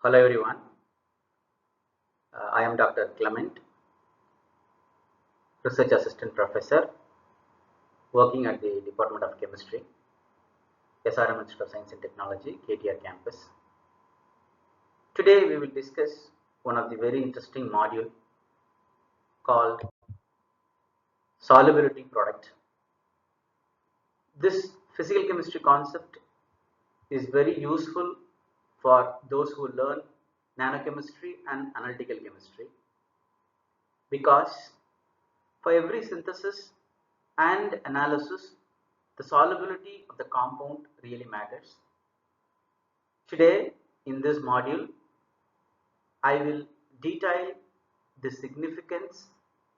Hello everyone, I am Dr. Clement, Research Assistant Professor working at the Department of Chemistry, SRM Institute of Science and Technology, KTR campus. Today we will discuss one of the very interesting module called Solubility Product. This physical chemistry concept is very useful for those who learn nanochemistry and analytical chemistry, because for every synthesis and analysis, the solubility of the compound really matters. Today, in this module, I will detail the significance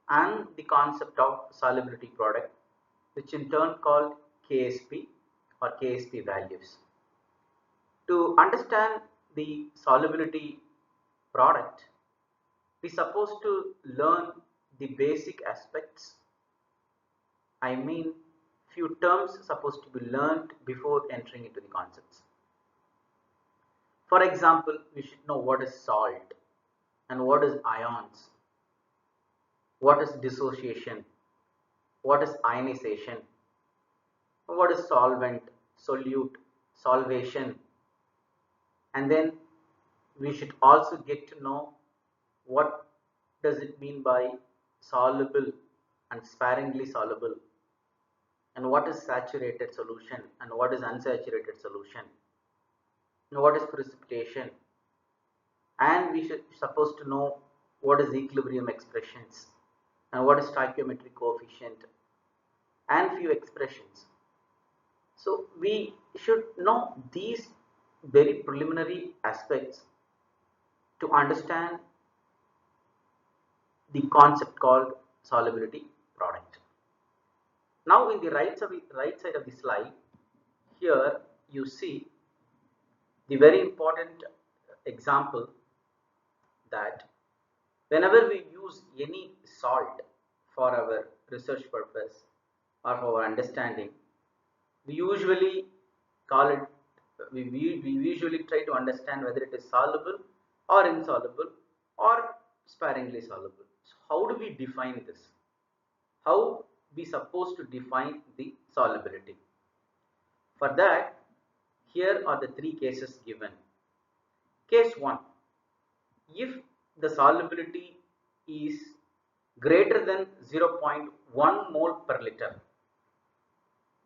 and the concept of solubility product, which in turn called KSP or KSP values. To understand the solubility product, we are supposed to learn the basic aspects. I mean, few terms supposed to be learned before entering into the concepts. For example, we should know what is salt and what is ions, what is dissociation, what is ionization, what is solvent, solute, solvation, and then we should also get to know what does it mean by soluble and sparingly soluble, and what is saturated solution and what is unsaturated solution, and what is precipitation, and we should supposed to know what is equilibrium expressions and what is stoichiometric coefficient and few expressions. So we should know these very preliminary aspects to understand the concept called solubility product. Now in the right side of the slide, here you see the very important example that whenever we use any salt for our research purpose or for our understanding, we usually call it, we usually try to understand whether it is soluble or insoluble or sparingly soluble. So how do we define this? How we supposed to define the solubility? For that, here are the three cases given. Case 1, if the solubility is greater than 0.1 mole per liter,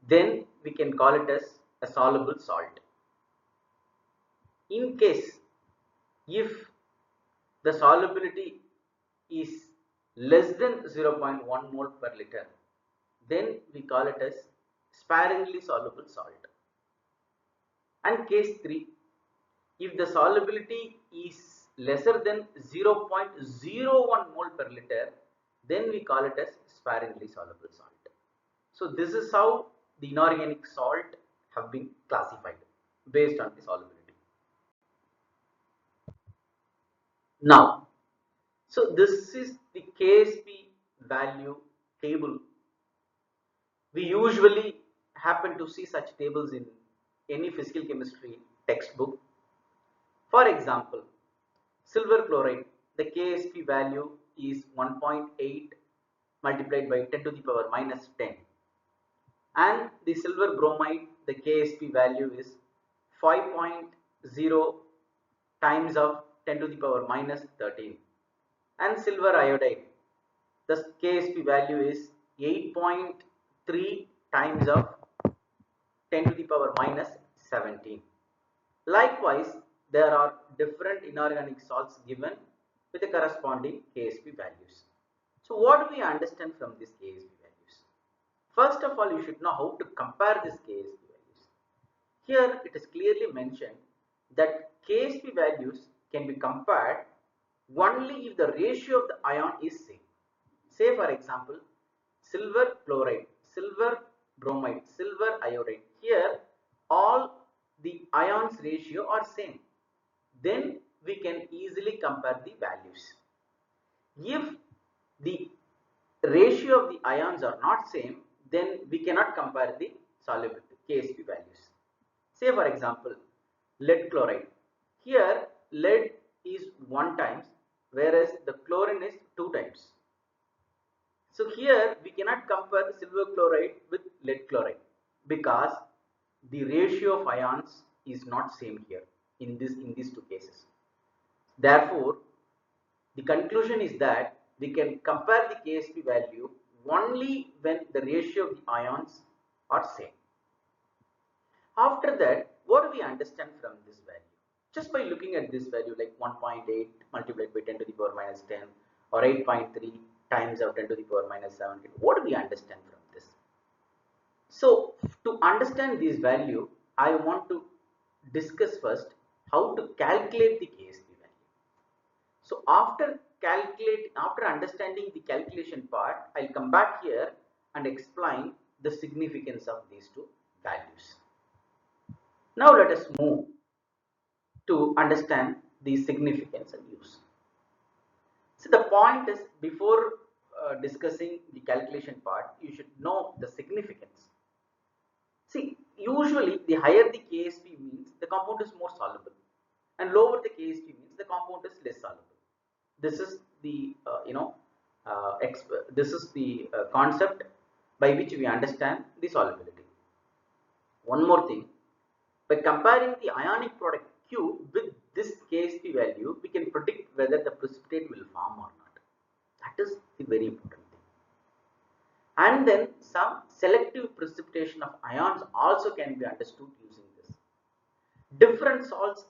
then we can call it as a soluble salt. In case if the solubility is less than 0.1 mole per liter, then we call it as sparingly soluble salt. And case 3, if the solubility is lesser than 0.01 mole per liter, then we call it as sparingly soluble salt. So this is how the inorganic salt have been classified based on the solubility. Now, so this is the KSP value table. We usually happen to see such tables in any physical chemistry textbook. For example, silver chloride, the KSP value is 1.8 multiplied by 10 to the power minus 10. And the silver bromide, the KSP value is 5.0 times of 10 to the power minus 13. And silver iodide, the KSP value is 8.3 times of 10 to the power minus 17. Likewise, there are different inorganic salts given with the corresponding KSP values. So what do we understand from these KSP values? First of all, you should know how to compare these KSP values. Here it is clearly mentioned that KSP values can be compared only if the ratio of the ion is same. Say for example, silver chloride, silver bromide, silver iodide. Here all the ions ratio are same. Then we can easily compare the values. If the ratio of the ions are not same, then we cannot compare the solubility KSP values. Say for example, lead chloride. Here lead is 1 times, whereas the chlorine is 2 times. So here we cannot compare silver chloride with lead chloride because the ratio of ions is not same here in these two cases. Therefore, the conclusion is that we can compare the KSP value only when the ratio of the ions are same. After that, what do we understand from this value? Just by looking at this value like 1.8 multiplied by 10 to the power minus 10 or 8.3 times of 10 to the power minus 17, what do we understand from this? So to understand this value, I want to discuss first how to calculate the KSP value. So after understanding the calculation part, I'll come back here and explain the significance of these two values. Now let us move to understand the significance and use. So the point is, before discussing the calculation part, you should know the significance. See, usually the higher the KSP means the compound is more soluble, and lower the KSP means the compound is less soluble. This is the concept by which we understand the solubility. One more thing, by comparing the ionic product Q with this KSP value, we can predict whether the precipitate will form or not. That is the very important thing. And then some selective precipitation of ions also can be understood using this. Different salts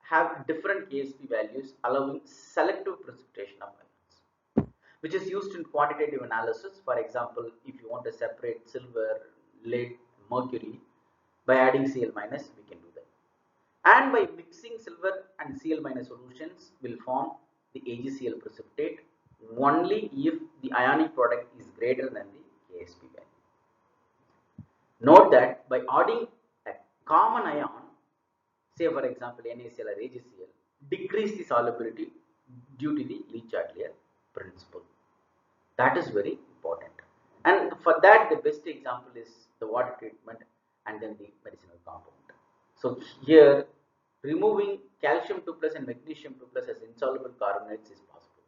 have different KSP values, allowing selective precipitation of ions, which is used in quantitative analysis. For example, if you want to separate silver, lead, mercury, by adding Cl minus, we can do that. And by mixing silver and Cl minus solutions will form the AgCl precipitate only if the ionic product is greater than the KSP value. Note that by adding a common ion, say for example NaCl or AgCl, decrease the solubility due to the Le-Chatelier principle. That is very important. And for that, the best example is the water treatment and then the medicinal compound. So here, removing calcium 2 plus and magnesium 2 plus as insoluble carbonates is possible.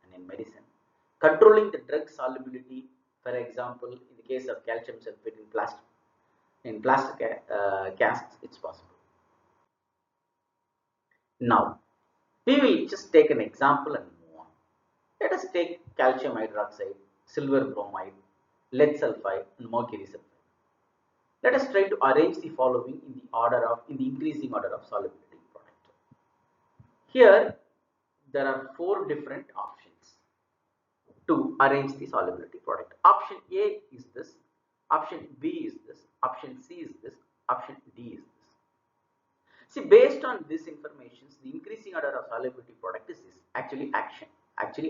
And in medicine, controlling the drug solubility, for example, in the case of calcium sulfate in plastic casks, it's possible. Now, we will just take an example and move on. Let us take calcium hydroxide, silver bromide, lead sulfide, and mercury sulfide. Let us try to arrange the following in the increasing order of solubility product. Here, there are 4 different options to arrange the solubility product. Option A is this, option B is this, option C is this, option D is this. See, based on this information, the increasing order of solubility product is this. Actually,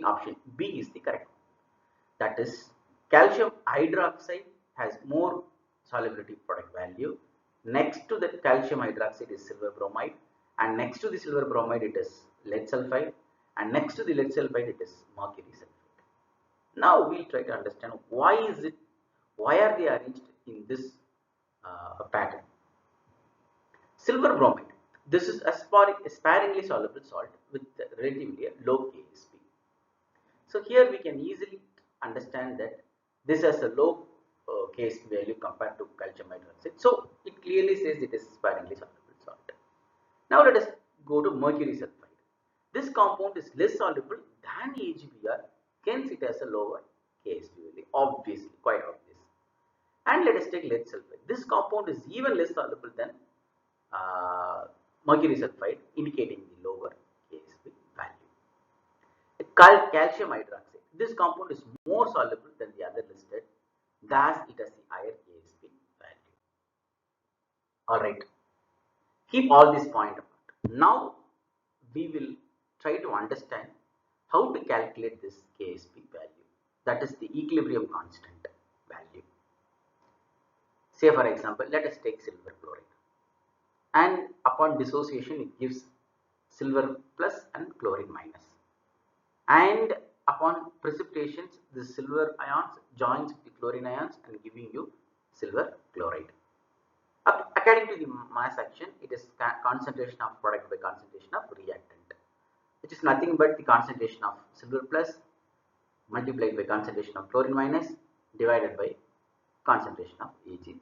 option B is the correct one. That is, calcium hydroxide has more solubility product value. Next to the calcium hydroxide is silver bromide, and next to the silver bromide it is lead sulfide, and next to the lead sulfide it is mercury sulfate. Now we'll try to understand why are they arranged in this pattern. Silver bromide. This is a sparingly soluble salt with relatively a low KSP. So here we can easily understand that this has a low KSP value compared to calcium hydroxide. So it clearly says it is sparingly soluble salt. Now let us go to mercury sulfide. This compound is less soluble than AgBr, hence it has a lower KSP value. Obviously, quite obvious. And let us take lead sulfide. This compound is even less soluble than mercury sulfide, indicating the lower KSP value. Calcium hydroxide. This compound is more soluble than the other listed, thus it has the higher KSP value. Alright, keep all this point apart. Now we will try to understand how to calculate this KSP value, that is the equilibrium constant value. Say for example, let us take silver chloride, and upon dissociation it gives silver plus and chlorine minus, and upon precipitation the silver ions joins with the chlorine ions and giving you silver chloride. According to the mass action, it is concentration of product by concentration of reactant. which is nothing but the concentration of silver plus multiplied by concentration of chlorine minus divided by concentration of AgCl.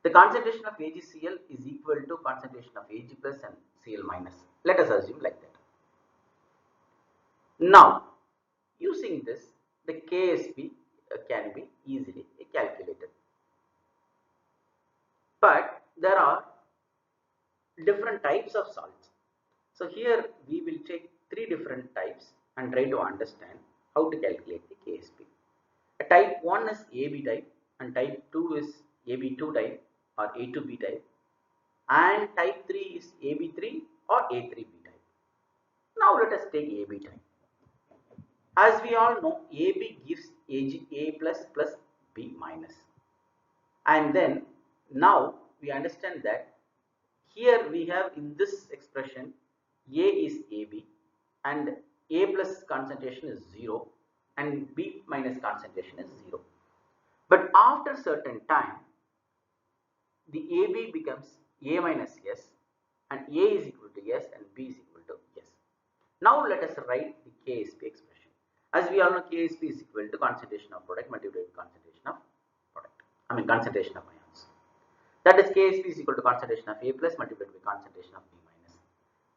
The concentration of AgCl is equal to concentration of Ag plus and Cl minus. Let us assume like that. Now, using this, the Ksp can be easily calculated. But there are different types of salts. So here we will take three different types and try to understand how to calculate the Ksp. Type 1 is AB type and type 2 is AB2 type or A2B type, and type 3 is AB3 or A3B type. Now let us take AB type. As we all know, AB gives A plus plus B minus. And then now we understand that here we have in this expression A is AB and A plus concentration is 0 and B minus concentration is 0. But after certain time, the AB becomes A minus S and A is equal to S and B is equal to S. Now let us write the Ksp expression. As we all know, Ksp is equal to concentration of product multiplied by concentration of concentration of ions. That is, Ksp is equal to concentration of A plus multiplied by concentration of B minus.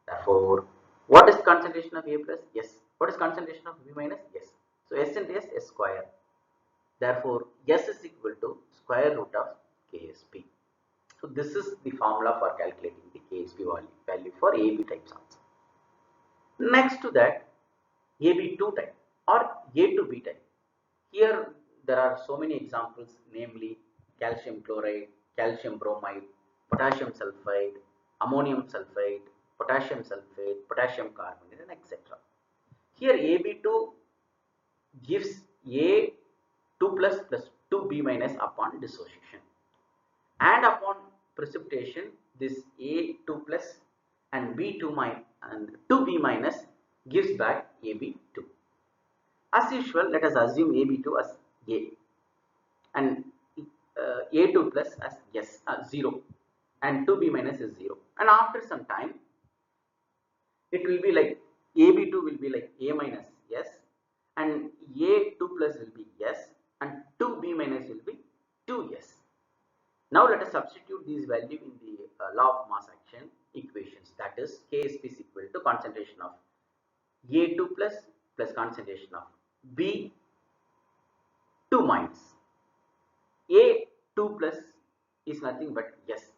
Therefore, what is concentration of A plus? Yes. What is concentration of B minus? Yes. So S into S, S square. Therefore, S is equal to square root of Ksp. So this is the formula for calculating the Ksp value for AB type salts. Next to that, AB2 type or A2B type. Here there are so many examples, namely calcium chloride, calcium bromide, potassium sulfide, ammonium sulfide, potassium sulfate, potassium carbonate, and etc. Here AB2 gives A2 plus plus 2B minus upon dissociation, and upon precipitation this A2 plus and B2 minus and 2B minus gives back AB2. As usual, let us assume AB2 as A and A2 plus as yes 0 and 2B minus is 0, and after some time it will be like AB2 will be like A minus S and A2 plus will be S and 2B minus will be 2S. Now let us substitute these values in the law of mass action equations, that is Ksp is equal to concentration of A2 plus plus concentration of B2 minus. A2 plus is nothing but S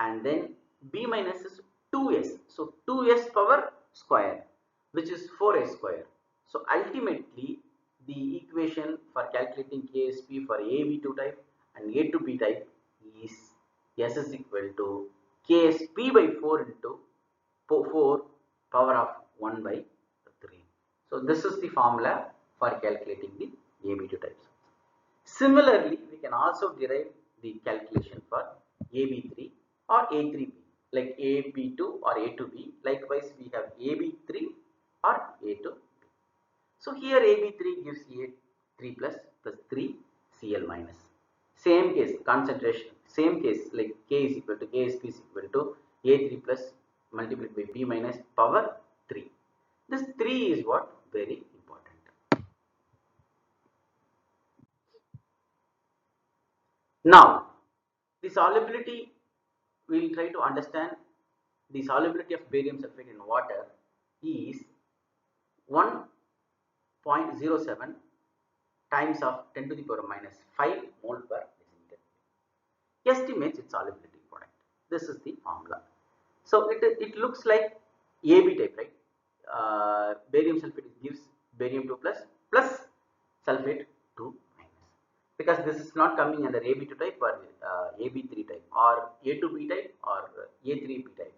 and then B minus is 2S. So 2S power square, which is 4S square. So ultimately the equation for calculating Ksp for AB2 type and A2B type is S is equal to Ksp by 4 into 4 power of 1 by 3. So this is the formula for calculating the AB2 types. Similarly, we can also derive the calculation for AB3 or A3B, like AB2 or A2B. Likewise, we have AB3 or A2B. So here AB3 gives A3 plus plus 3 Cl minus. Same case, concentration, same case, like K is equal to Ksp is equal to A3 plus multiplied by B minus power 3. This 3 is what very important. Now, the solubility, we will try to understand the solubility of barium sulfate in water is 1.07 times of 10 to the power minus 5 mole per decimeter. Estimates its solubility product. This is the formula. So it looks like AB type, right? Barium sulfate gives barium 2 plus plus sulfate 2 minus, because this is not coming under AB2 type or AB3 type or A2B type or A3B type.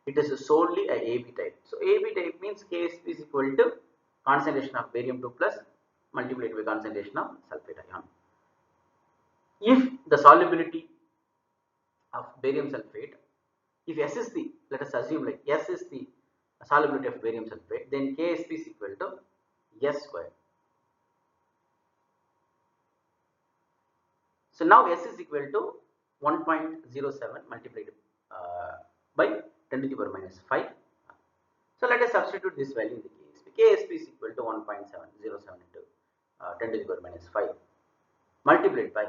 It is solely a AB type. So AB type means Ksp is equal to concentration of barium 2 plus multiplied by concentration of sulfate ion. If the solubility of barium sulfate, if S is the, let us assume like S is the solubility of barium sulfate, then Ksp is equal to S square. So now S is equal to 1.07 multiplied by 10 to the power minus 5 So let us substitute this value in the KSP. KSP is equal to 1.707 into 10 to the power minus 5 multiplied by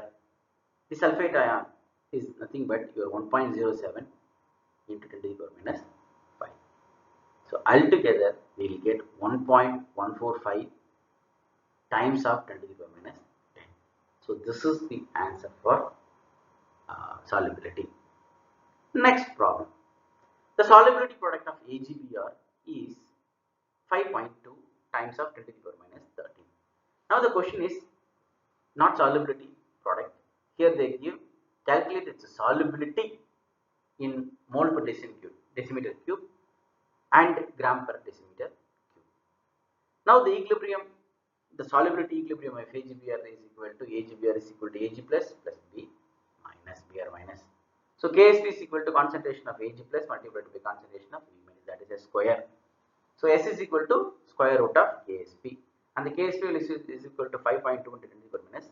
the sulfate ion is nothing but your 1.07 into 10 to the power minus 5. So altogether we will get 1.145 times of 10 to the power minus 10. So this is the answer for solubility. Next problem. The solubility product of AgBr is 5.2 times of 10 to the power minus 13. Now the question is not solubility product. Here they give calculate its solubility in mole per decimeter cube and gram per decimeter cube. Now the equilibrium, the solubility equilibrium of AgBr is equal to AgBr is equal to Ag plus B minus Br minus. So Ksp is equal to concentration of Ag plus multiplied by concentration of V minus, that is a square. So S is equal to square root of Ksp, and the Ksp is equal to 5.2 into 10 to the power minus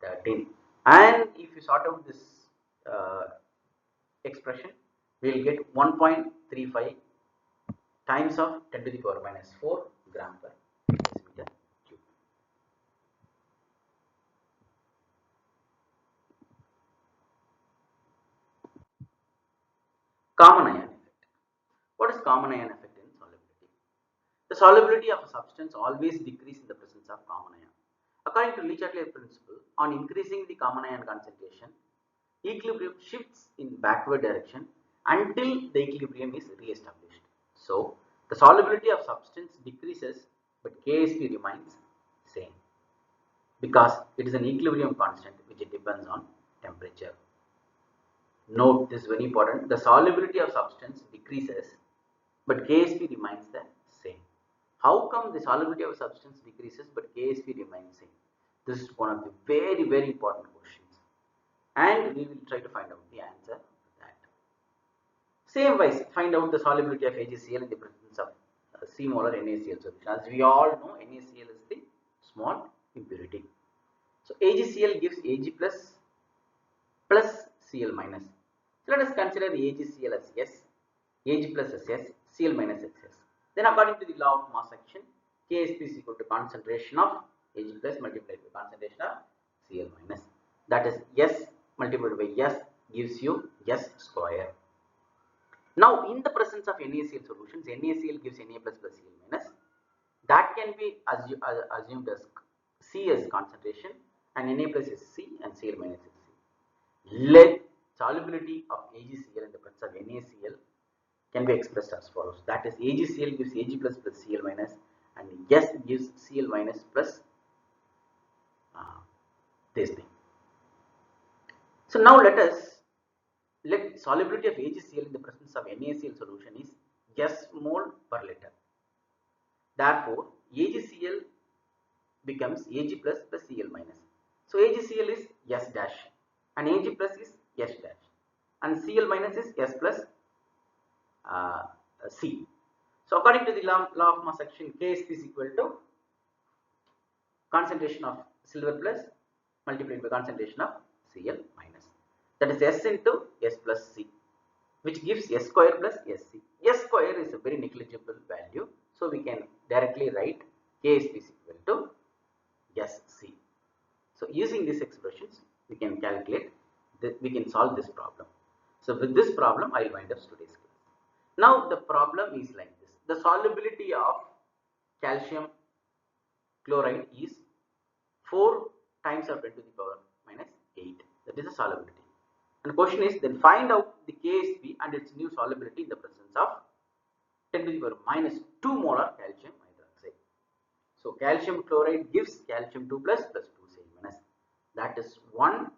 13. And if you sort out this expression, we will get 1.35 times of 10 to the power minus 4 gram per decimeter cube. Common ion effect. What is common ion effect in solubility? The solubility of a substance always decreases in the presence of common ion. According to Le principle, on increasing the common ion concentration, equilibrium shifts in backward direction until the equilibrium is re-established. So, the solubility of substance decreases but Ksp remains same because it is an equilibrium constant which depends on temperature. Note this is very important. The solubility of substance decreases but Ksp remains the same. How come the solubility of substance decreases but Ksp remains same? This is one of the very important questions, and we will try to find out the answer to that. Same wise, find out the solubility of AgCl in the presence of C molar NaCl solution. As we all know, NaCl is the small impurity. So AgCl gives Ag plus Cl minus. So let us consider the AgCl as S, Ag plus as S, Cl minus as S. Then according to the law of mass action, Ksp is equal to concentration of Ag plus multiplied by concentration of Cl minus. That is S multiplied by S gives you S square. Now in the presence of NaCl solutions, NaCl gives Na plus plus Cl minus. That can be assumed as C as concentration and Na plus is C and Cl minus is C. Let solubility of AgCl in the presence of NaCl can be expressed as follows. That is AgCl gives Ag plus plus Cl minus and S gives Cl minus plus this thing. So now let solubility of AgCl in the presence of NaCl solution is S mole per liter. Therefore, AgCl becomes Ag plus plus Cl minus. So AgCl is S dash and Ag plus is S dash and Cl minus is S plus C. So according to the law of mass action, Ksp is equal to concentration of silver plus multiplied by concentration of Cl minus. That is S into S plus C, which gives S square plus Sc. S square is a very negligible value, so we can directly write Ksp is equal to Sc. So using these expressions, we can calculate we can solve this problem. So with this problem, I will wind up today's class. Now the problem is like this: the solubility of calcium chloride is 4 times of 10 to the power minus 8. That is the solubility. And the question is then find out the Ksp and its new solubility in the presence of 10 to the power minus 2 molar calcium hydroxide. So calcium chloride gives calcium 2 plus plus 2 Cl minus. That is 1,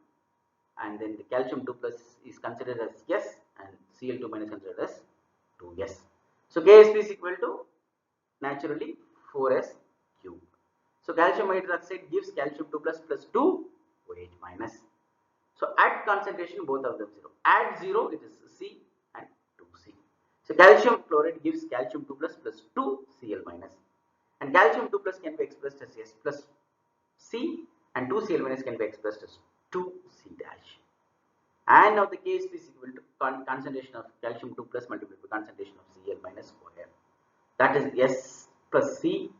and then the calcium 2 plus is considered as S and Cl2 minus considered as 2S. So Ksp is equal to naturally 4S cube. So calcium hydroxide gives calcium 2 plus plus 2 OH minus. So at concentration both of them 0. At 0 it is C and 2C. So calcium chloride gives calcium 2 plus plus 2 Cl minus. And calcium 2 plus can be expressed as S plus C and 2 Cl minus can be expressed as 2C dash. And now the Ksp is equal to concentration of calcium 2 plus multiplied by concentration of Cl minus square. that is S plus C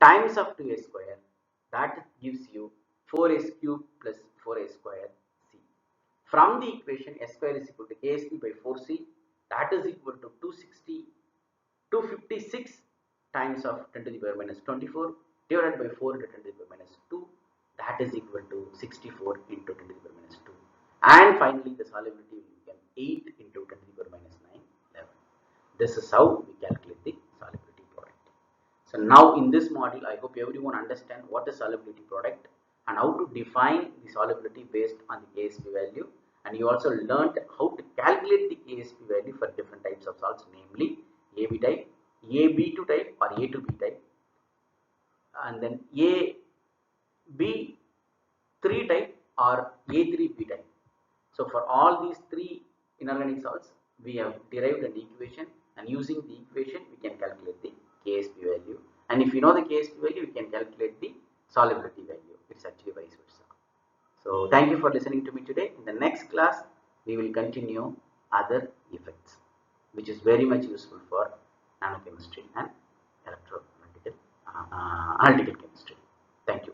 times of 2a square, that gives you 4s cube plus 4a square C. From the equation S square is equal to KSP by 4C, that is equal to 256 times of 10 to the power minus 24 divided by 4 into 10 to the power minus 2, that is equal to 64 into 10 to the power minus 2. And finally, the solubility will become 8 into 10 to the power minus 9, 11. This is how we calculate the solubility product. So now in this module, I hope everyone understand what is solubility product and how to define the solubility based on the KSP value. And you also learned how to calculate the KSP value for different types of salts, namely AB type, AB2 type or A2B type, and then AB3 type or A3B type. So for all these three inorganic salts, we have derived an equation, and using the equation we can calculate the KSP value. And if you know the KSP value, you can calculate the solubility value. It's actually vice versa. So thank you for listening to me today. In the next class, we will continue other effects, which is very much useful for nanochemistry and analytical chemistry. Thank you.